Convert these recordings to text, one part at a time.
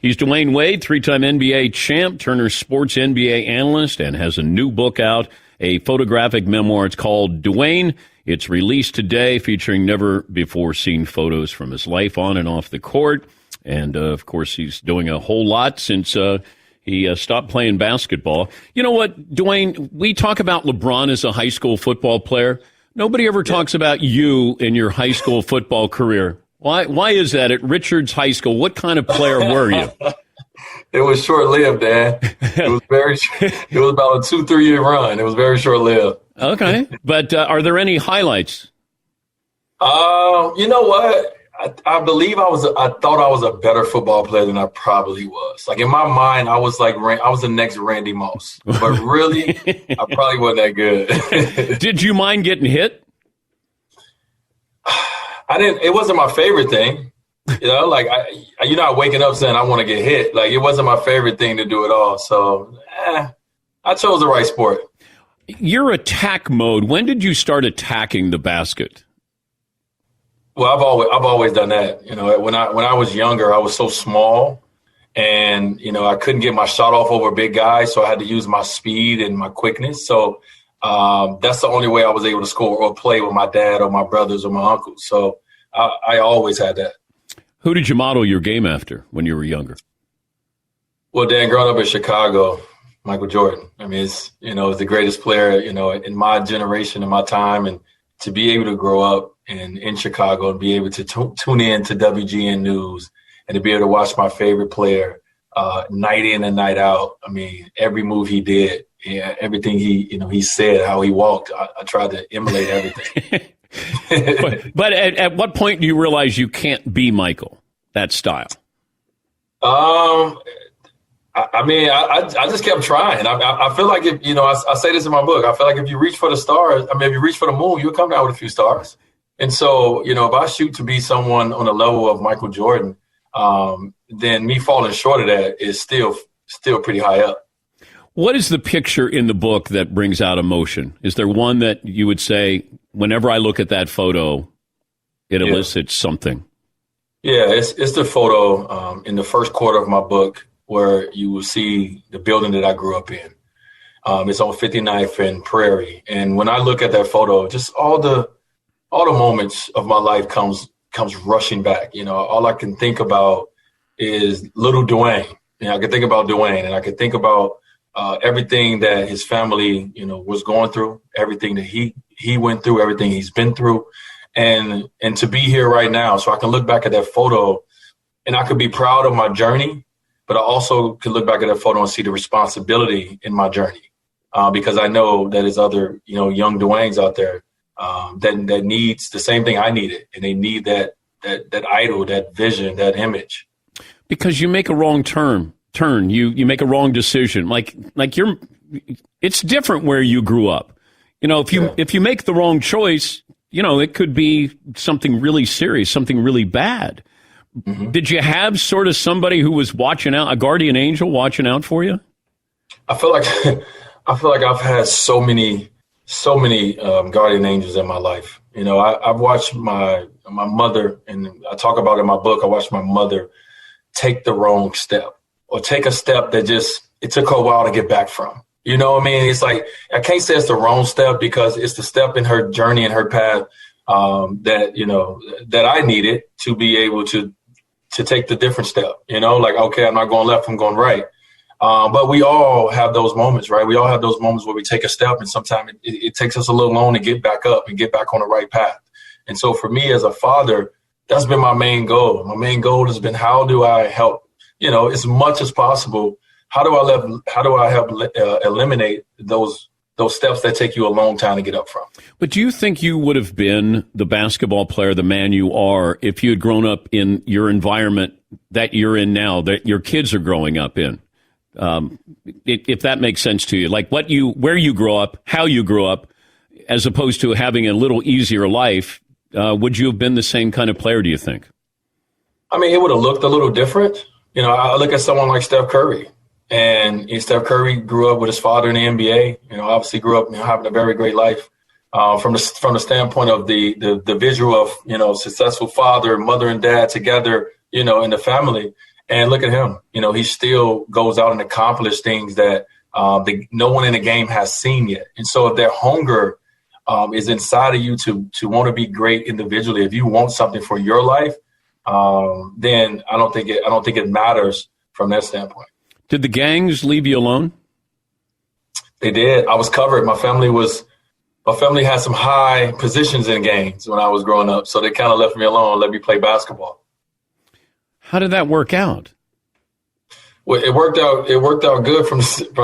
He's Dwyane Wade, three-time NBA champ, Turner Sports NBA analyst, and has a new book out, a photographic memoir. It's called Dwyane. It's released today, featuring never-before-seen photos from his life on and off the court. And, of course, he's doing a whole lot since he stopped playing basketball. You know what, Dwyane, we talk about LeBron as a high school football player. Nobody ever talks about you in your high school football career. Why is that? At Richards High School, what kind of player were you? It was short-lived, Dan. It was about a 2-3 year run. It was very short-lived. Okay. But are there any highlights? You know what? I believe I thought I was a better football player than I probably was. Like in my mind, I was the next Randy Moss. But really, I probably wasn't that good. Did you mind getting hit? I didn't. It wasn't my favorite thing. You know, like you're not waking up saying I want to get hit. Like it wasn't my favorite thing to do at all. So I chose the right sport. Your attack mode. When did you start attacking the basket? Well, I've always done that. You know, when I was younger, I was so small, and you know I couldn't get my shot off over big guys, so I had to use my speed and my quickness. So that's the only way I was able to score or play with my dad or my brothers or my uncles. So I always had that. Who did you model your game after when you were younger? Well, Dan, growing up in Chicago, Michael Jordan. I mean, it's the greatest player, in my generation, in my time, and to be able to grow up in Chicago and be able to tune in to WGN News and to be able to watch my favorite player night in and night out. I mean, every move he did, everything he said, how he walked, I tried to emulate everything. but at what point do you realize you can't be Michael, that style? I just kept trying. I feel like I say this in my book. I feel like if you reach for the stars, if you reach for the moon, you'll come down with a few stars. And so, if I shoot to be someone on the level of Michael Jordan, then me falling short of that is still pretty high up. What is the picture in the book that brings out emotion? Is there one that you would say, whenever I look at that photo, it elicits something? Yeah, it's the photo in the first quarter of my book where you will see the building that I grew up in. It's on 59th and Prairie. And when I look at that photo, just all the moments of my life comes rushing back. All I can think about is little Dwyane. I can think about Dwyane, and I can think about everything that his family, was going through, everything that he went through, everything he's been through, and to be here right now. So I can look back at that photo and I could be proud of my journey, but I also could look back at that photo and see the responsibility in my journey, because I know that there's other, young Dwyanes out there that needs the same thing I needed, and they need that idol, that vision, that image. Because you make a wrong turn, you make a wrong decision. Like it's different where you grew up. If you make the wrong choice, it could be something really serious, something really bad. Mm-hmm. Did you have sort of somebody who was watching out, a guardian angel watching out for you? I feel like I've had so many guardian angels in my life. I've watched my mother, and I talk about it in my book. I watched my mother take the wrong step, or take a step that it took her a while to get back from. You know what I mean? It's like, I can't say it's the wrong step, because it's the step in her journey and her path that I needed to be able to take the different step. Like, okay, I'm not going left, I'm going right. But we all have those moments, right? We all have those moments where we take a step, and sometimes it takes us a little long to get back up and get back on the right path. And so for me as a father, that's been my main goal. My main goal has been, how do I help, as much as possible? How do I help eliminate those steps that take you a long time to get up from? But do you think you would have been the basketball player, the man you are, if you had grown up in your environment that you're in now, that your kids are growing up in? If that makes sense to you, like where you grow up, how you grew up, as opposed to having a little easier life, would you have been the same kind of player, do you think? It would have looked a little different. I look at someone like Steph Curry, and Steph Curry grew up with his father in the NBA. Obviously grew up having a very great life. From the standpoint of the visual of successful father, mother, and dad together, in the family. And look at him. He still goes out and accomplishes things that no one in the game has seen yet. And so if their hunger is inside of you to want to be great individually, if you want something for your life, then I don't think it matters from that standpoint. Did the gangs leave you alone? They did. I was covered. My family had some high positions in gangs when I was growing up, so they kind of left me alone, let me play basketball. How did that work out? Well, it worked out good from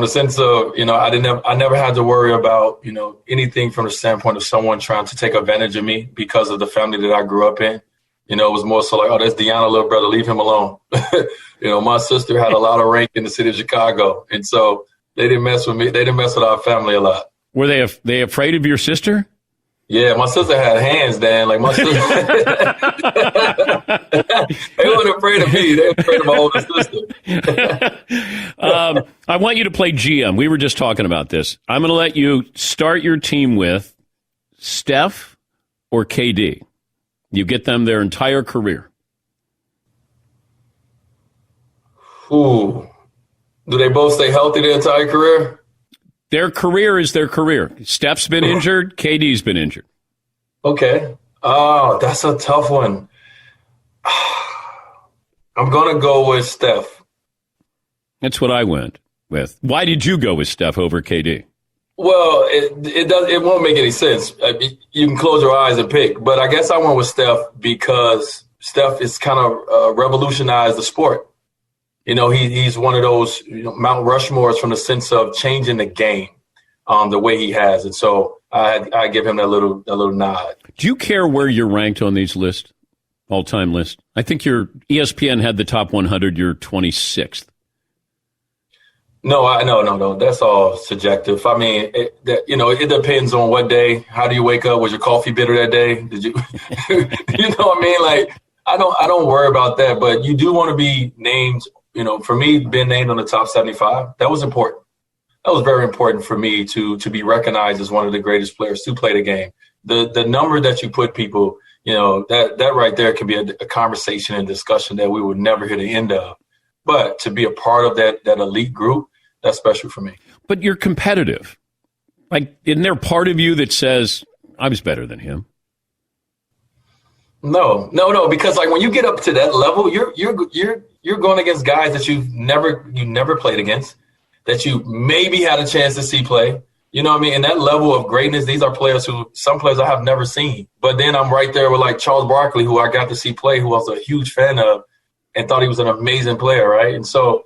the sense of, I never had to worry about, anything from the standpoint of someone trying to take advantage of me because of the family that I grew up in. It was more so like, oh, that's Dwyane, little brother, leave him alone. My sister had a lot of rank in the city of Chicago, and so they didn't mess with me. They didn't mess with our family a lot. Were they afraid of your sister? Yeah, my sister had hands, Dan. Like my sister, they weren't afraid of me. They were afraid of my older sister. I want you to play GM. We were just talking about this. I'm going to let you start your team with Steph or KD. You get them their entire career. Ooh. Do they both stay healthy their entire career? Their career is their career. Steph's been injured. KD's been injured. Okay. Oh, that's a tough one. I'm going to go with Steph. That's what I went with. Why did you go with Steph over KD? Well, it won't make any sense. You can close your eyes and pick, but I guess I went with Steph because Steph is kind of revolutionized the sport. He's one of those Mount Rushmores from the sense of changing the game the way he has, and so I give him that little nod. Do you care where you're ranked on these lists, all-time list? I think your ESPN had the top 100. You're 26th. No. That's all subjective. I mean, it depends on what day. How do you wake up? Was your coffee bitter that day? Did you, you know what I mean? Like, I don't worry about that, but you do want to be named. For me, being named on the top 75, that was important. That was very important for me to be recognized as one of the greatest players to play the game. The number that you put people, that right there can be a conversation and discussion that we would never hear the end of. But to be a part of that elite group, that's special for me. But you're competitive. Like, isn't there part of you that says, I was better than him? No, because like when you get up to that level, you're going against guys that you never played against, that you maybe had a chance to see play. You know what I mean? And that level of greatness, these are some players I have never seen. But then I'm right there with like Charles Barkley, who I got to see play, who I was a huge fan of and thought he was an amazing player, right? And so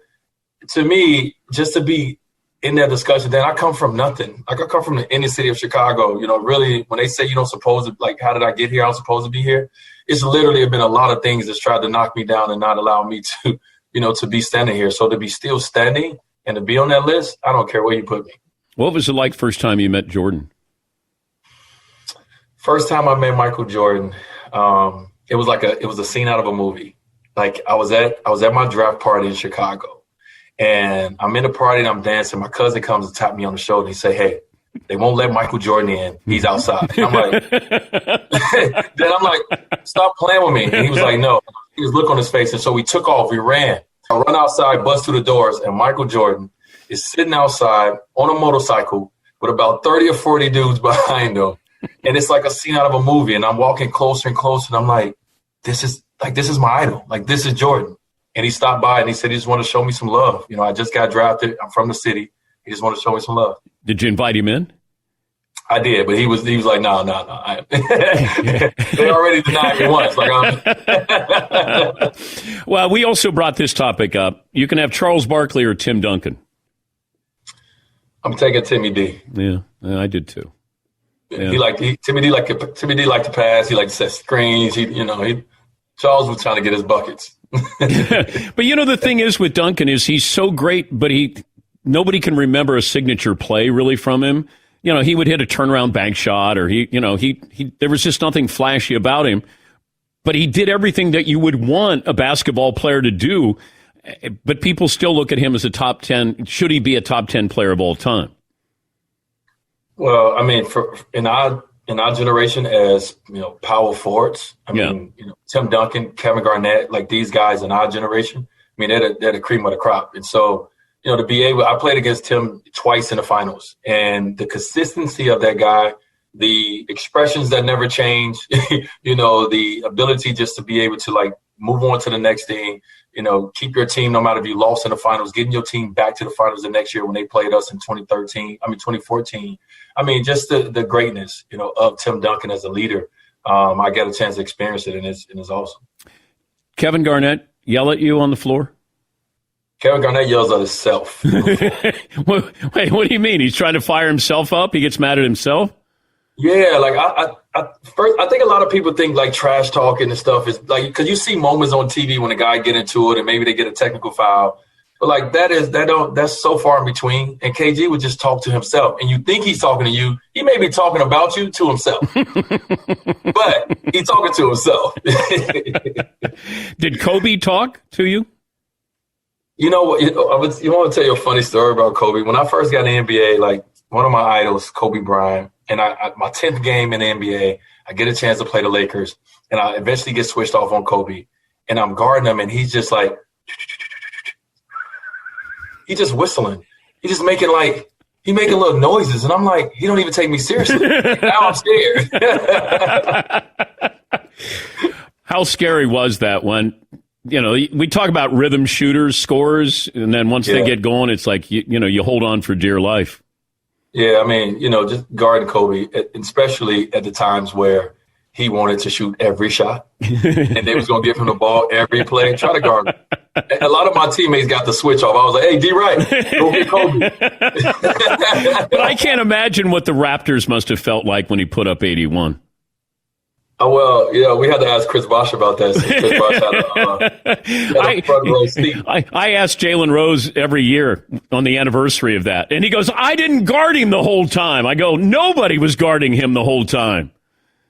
to me, just to be in that discussion, then I come from nothing. Like I come from the inner city of Chicago. Really, when they say you don't supposed to, like, how did I get here? I was supposed to be here. It's literally been a lot of things that's tried to knock me down and not allow me to, to be standing here. So to be still standing and to be on that list, I don't care where you put me. What was it like first time you met Jordan? First time I met Michael Jordan, it was a scene out of a movie. Like I was at my draft party in Chicago, and I'm in the party and I'm dancing. My cousin comes and taps me on the shoulder. He say, "Hey, they won't let Michael Jordan in. He's outside." And I'm like, then I'm like, "Stop playing with me." And he was like, "No." He was look on his face, and so we took off. We ran. I run outside, bust through the doors, and Michael Jordan is sitting outside on a motorcycle with about 30 or 40 dudes behind him. And it's like a scene out of a movie. And I'm walking closer and closer, and I'm like, this is my idol. Like, this is Jordan. And he stopped by and he said he just wanted to show me some love. I just got drafted. I'm from the city. He just wanted to show me some love. Did you invite him in? I did, but he was like, no. They already denied me once. Well, we also brought this topic up. You can have Charles Barkley or Tim Duncan. I'm taking Timmy D. Yeah, I did too. Yeah. Timmy D liked to pass. He liked to set screens. Charles was trying to get his buckets. But the thing is with Duncan is he's so great, but nobody can remember a signature play really from him. He would hit a turnaround bank shot, or there was just nothing flashy about him. But he did everything that you would want a basketball player to do. But people still look at him as a top 10. Should he be a top 10 player of all time? Well, I mean, in our generation as, power forwards, I mean, Tim Duncan, Kevin Garnett, like these guys in our generation, I mean, they're the cream of the crop. And so, to be able, I played against Tim twice in the finals, and the consistency of that guy, the expressions that never change, the ability just to be able to like move on to the next thing, keep your team, no matter if you lost in the finals, getting your team back to the finals the next year when they played us in 2014. I mean, just the greatness, of Tim Duncan as a leader. I got a chance to experience it, and it's awesome. Kevin Garnett yell at you on the floor? Kevin Garnett yells at himself. Wait, what do you mean? He's trying to fire himself up? He gets mad at himself? Yeah, like I think a lot of people think like trash talking and stuff is like, because you see moments on TV when a guy get into it and maybe they get a technical foul, but like that's so far in between. And KG would just talk to himself, and you think he's talking to you. He may be talking about you to himself, but he's talking to himself. Did Kobe talk to you? You know what? You want to tell you a funny story about Kobe? When I first got in the NBA, like one of my idols, Kobe Bryant, and my 10th game in the NBA, I get a chance to play the Lakers, and I eventually get switched off on Kobe, and I'm guarding him, and he's just like, he's just whistling. He's just making little noises, and I'm like, he don't even take me seriously. Now I'm scared. How scary was that when, we talk about rhythm shooters, scorers, and then once they get going, it's like, you hold on for dear life. Yeah, I mean, just guarding Kobe, especially at the times where he wanted to shoot every shot, and they was going to give him the ball every play, try to guard him. A lot of my teammates got the switch off. I was like, hey, D-Wright, go get Kobe. But I can't imagine what the Raptors must have felt like when he put up 81. Oh, well, yeah, we had to ask Chris Bosh about that. Chris Bosh had a front row seat. I asked Jalen Rose every year on the anniversary of that, and he goes, I didn't guard him the whole time. I go, nobody was guarding him the whole time.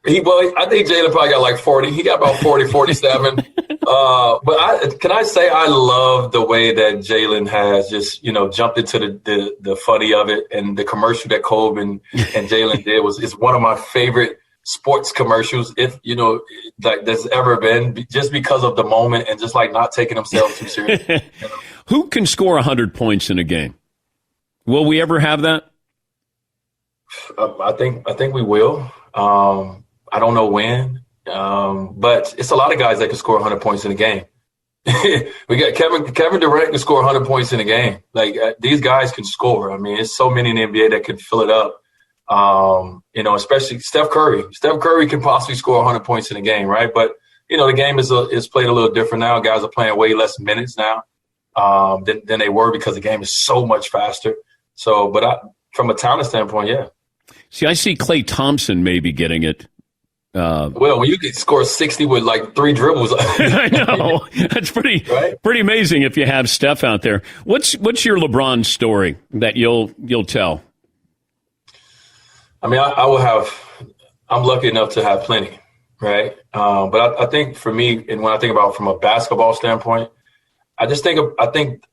I think Jalen probably got like 40. He got about 40, 47. But can I say I love the way that Jalen has just, jumped into the funny of it, and the commercial that Kobe and Jalen did is one of my favorite sports commercials, if like there's ever been, just because of the moment and just like not taking themselves too seriously. Who can score 100 points in a game? Will we ever have that? I think we will. I don't know when, but it's a lot of guys that can score 100 points in a game. We got Kevin Durant can score 100 points in a game. Like these guys can score. I mean, it's so many in the NBA that can fill it up. Especially Steph Curry. Steph Curry can possibly score 100 points in a game, right? But the game is played a little different now. Guys are playing way less minutes now than they were, because the game is so much faster. So, but from a talent standpoint, yeah. See, I see Klay Thompson maybe getting it. Well, when you can score 60 with like 3 dribbles, I know that's pretty amazing if you have Steph out there. What's your LeBron story that you'll tell? I mean, I'm lucky enough to have plenty, right? But I think for me, and when I think about from a basketball standpoint, I think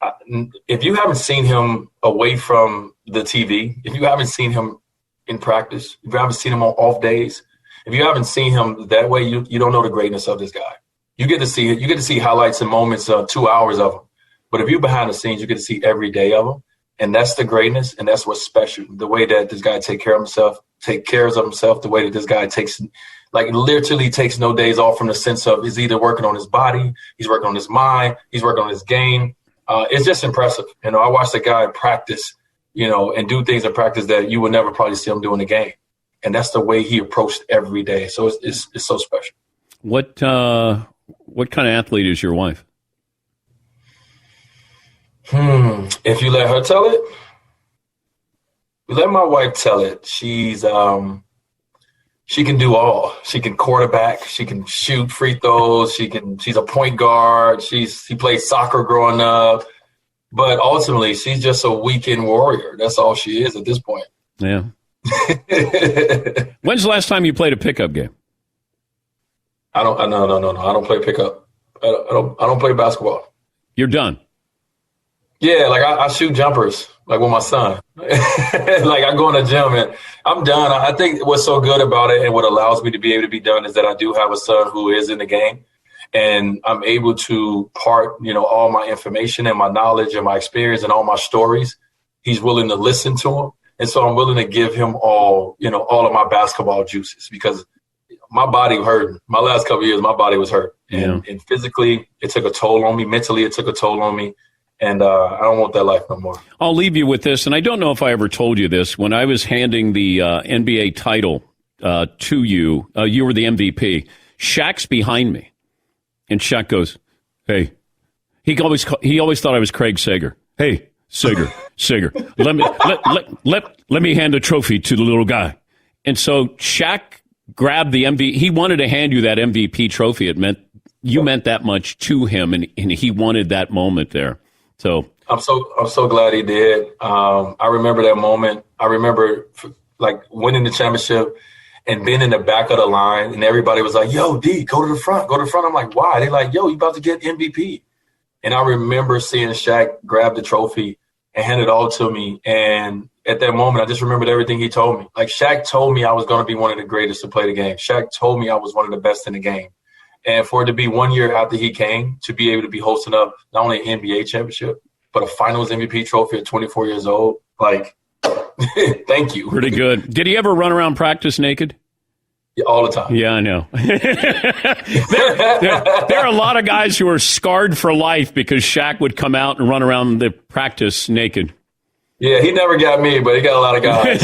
if you haven't seen him away from the TV, if you haven't seen him in practice, if you haven't seen him on off days, if you haven't seen him that way, you don't know the greatness of this guy. You get to see highlights and moments of 2 hours of him. But if you're behind the scenes, you get to see every day of him. And that's the greatness, and that's what's special. The way that this guy takes care of himself, the way that this guy literally takes no days off, from the sense of he's either working on his body, he's working on his mind, he's working on his game. It's just impressive. I watched the guy practice, and do things in practice that you would never probably see him do in a game. And that's the way he approached every day. So it's so special. What kind of athlete is your wife? If you let her tell it, you let my wife tell it. She's she can do all. She can quarterback. She can shoot free throws. She's a point guard. She played soccer growing up, but ultimately she's just a weekend warrior. That's all she is at this point. Yeah. When's the last time you played a pickup game? No. I don't play pickup. I don't play basketball. You're done. Yeah, like I shoot jumpers, like with my son. Like I go in the gym and I'm done. I think what's so good about it and what allows me to be able to be done is that I do have a son who is in the game. and I'm able to part, all my information and my knowledge and my experience and all my stories. He's willing to listen to them. And so I'm willing to give him all of my basketball juices, because my body hurt. My last couple of years, my body was hurt. And physically, it took a toll on me. Mentally, it took a toll on me. And I don't want that life no more. I'll leave you with this, and I don't know if I ever told you this. When I was handing the NBA title to you, you were the MVP. Shaq's behind me, and Shaq goes, "Hey," he always thought I was Craig Sager. "Hey, Sager, let me hand a trophy to the little guy." And so Shaq grabbed the MVP. He wanted to hand you that MVP trophy. It meant you meant that much to him, and he wanted that moment there. So I'm so glad he did. I remember that moment. I remember winning the championship and being in the back of the line, and everybody was like, "Yo, D, go to the front, go to the front." I'm like, "Why?" They're like, "Yo, you about to get MVP." And I remember seeing Shaq grab the trophy and hand it all to me. And at that moment, I just remembered everything he told me. Like, Shaq told me I was going to be one of the greatest to play the game. Shaq told me I was one of the best in the game. And for it to be 1 year after he came, to be able to be hosting up not only an NBA championship, but a finals MVP trophy at 24 years old, thank you. Pretty good. Did he ever run around practice naked? Yeah, all the time. Yeah, I know. there are a lot of guys who are scarred for life because Shaq would come out and run around the practice naked. Yeah, he never got me, but he got a lot of guys.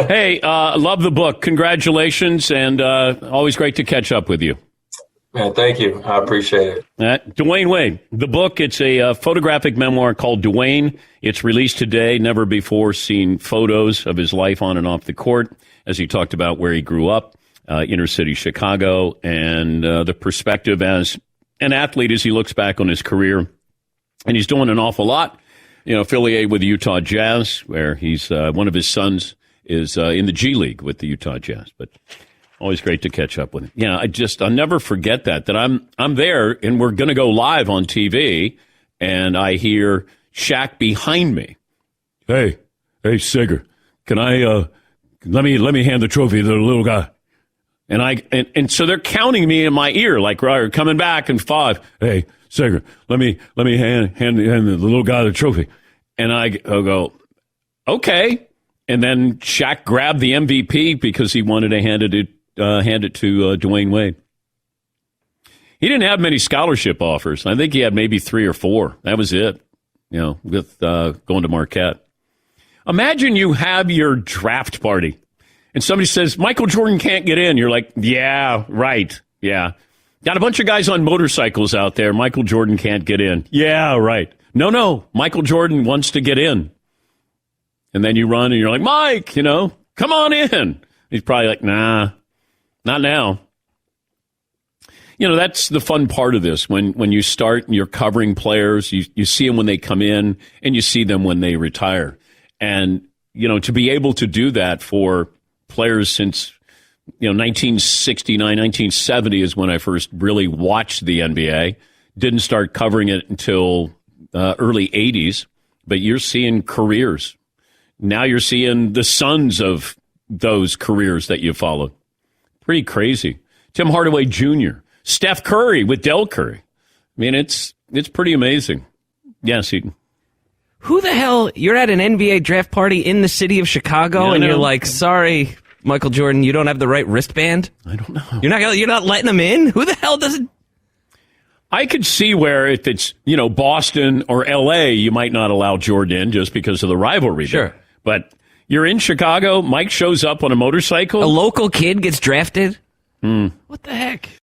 Hey, love the book. Congratulations, and always great to catch up with you. Man, thank you. I appreciate it. Dwyane Wade, the book, it's a photographic memoir called Dwyane. It's released today. Never before seen photos of his life on and off the court, as he talked about where he grew up, inner city Chicago, and the perspective as an athlete as he looks back on his career. And he's doing an awful lot, affiliated with the Utah Jazz, where he's one of his sons is in the G League with the Utah Jazz. But always great to catch up with him. Yeah, I'll never forget that I'm there and we're going to go live on TV, and I hear Shaq behind me. Hey, Sager, can I let me hand the trophy to the little guy. And so they're counting me in my ear, like, right, coming back in 5. Hey, Sager, let me hand the little guy the trophy. And I'll go, okay. And then Shaq grabbed the MVP because he wanted to hand it to Dwyane Wade. He didn't have many scholarship offers. I think he had maybe 3 or 4. That was it, with going to Marquette. Imagine you have your draft party and somebody says, Michael Jordan can't get in. You're like, yeah, right. Yeah. Got a bunch of guys on motorcycles out there. Michael Jordan can't get in. Yeah, right. No. Michael Jordan wants to get in. And then you run and you're like, Mike, come on in. He's probably like, nah, not now. That's the fun part of this. When you start and you're covering players, you see them when they come in and you see them when they retire. And, to be able to do that for players since, 1969, 1970 is when I first really watched the NBA. Didn't start covering it until early 80s. But you're seeing careers. Now you're seeing the sons of those careers that you followed. Pretty crazy. Tim Hardaway Jr., Steph Curry with Del Curry. I mean, it's pretty amazing. Yes, Eaton. Who the hell? You're at an NBA draft party in the city of Chicago, and you're like, "Sorry, Michael Jordan, you don't have the right wristband." I don't know. You're not letting him in. Who the hell doesn't? I could see where if it's Boston or L.A., you might not allow Jordan in just because of the rivalry. Sure, there. But you're in Chicago. Mike shows up on a motorcycle. A local kid gets drafted. What the heck?